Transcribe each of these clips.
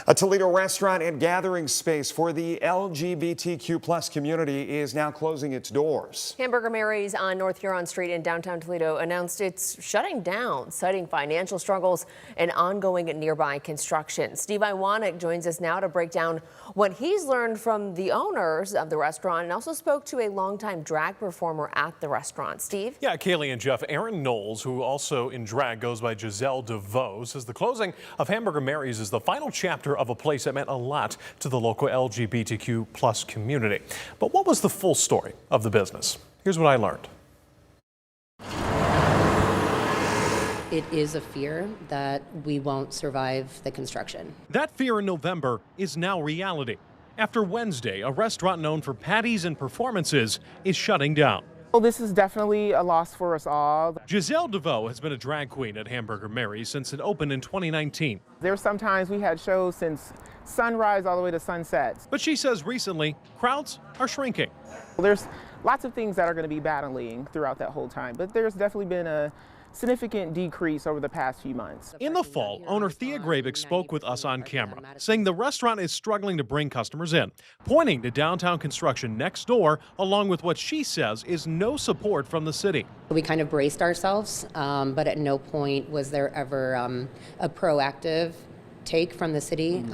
A Toledo restaurant and gathering space for the LGBTQ+ community is now closing its doors. Hamburger Mary's on North Huron Street in downtown Toledo announced it's shutting down, citing financial struggles and ongoing nearby construction. Steve Iwanek joins us now to break down what he's learned from the owners of the restaurant and also spoke to a longtime drag performer at the restaurant. Steve? Yeah, Kaylee and Jeff, Aaron Knowles, who also in drag goes by Giselle DeVoe, says the closing of Hamburger Mary's is the final chapter of a place that meant a lot to the local LGBTQ+ community. But what was the full story of the business? Here's what I learned. It is a fear that we won't survive the construction. That fear in November is now reality. After Wednesday, a restaurant known for patties and performances is shutting down. Well, this is definitely a loss for us all. Giselle DeVoe has been a drag queen at Hamburger Mary since it opened in 2019. There's sometimes we had shows since sunrise all the way to sunset. But she says recently, crowds are shrinking. There's lots of things that are going to be battling throughout that whole time, but there's definitely been a significant decrease over the past few months. In the fall, owner Thea Grabick spoke with us on camera, saying the restaurant is struggling to bring customers in, pointing to downtown construction next door, along with what she says is no support from the city. We kind of braced ourselves, but at no point was there ever a proactive take from the city.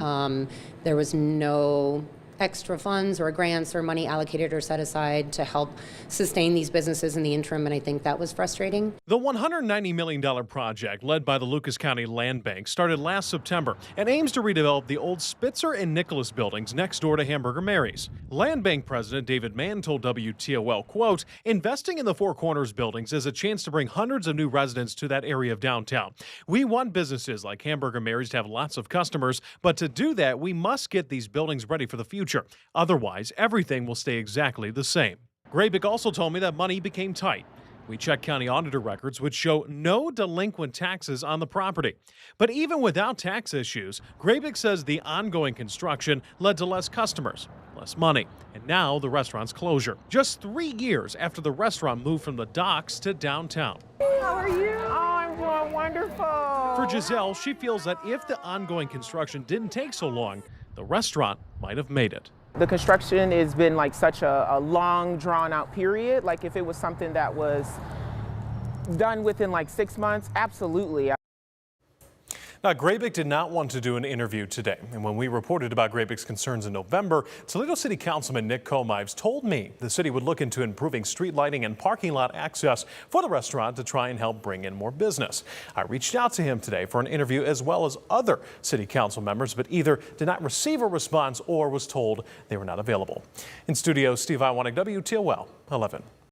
There was no extra funds or grants or money allocated or set aside to help sustain these businesses in the interim, and I think that was frustrating. The $190 million project, led by the Lucas County Land Bank, started last September and aims to redevelop the old Spitzer and Nicholas buildings next door to Hamburger Mary's. Land Bank President David Mann told WTOL, quote, "Investing in the Four Corners buildings is a chance to bring hundreds of new residents to that area of downtown. We want businesses like Hamburger Mary's to have lots of customers, but to do that, we must get these buildings ready for the future. Otherwise, everything will stay exactly the same." Grabick also told me that money became tight. We checked county auditor records, which show no delinquent taxes on the property. But even without tax issues, Grabick says the ongoing construction led to less customers, less money, and now the restaurant's closure. Just 3 years after the restaurant moved from the docks to downtown. How are you? Oh, I'm doing wonderful. For Giselle, she feels that if the ongoing construction didn't take so long, the restaurant might have made it. The construction has been like such a long, drawn-out period. Like if it was something that was done within like 6 months, absolutely. Now, Grabick did not want to do an interview today, and when we reported about Grabick's concerns in November, Toledo City Councilman Nick Comives told me the city would look into improving street lighting and parking lot access for the restaurant to try and help bring in more business. I reached out to him today for an interview as well as other city council members, but either did not receive a response or was told they were not available. In studio, Steve Iwanek, WTOL 11.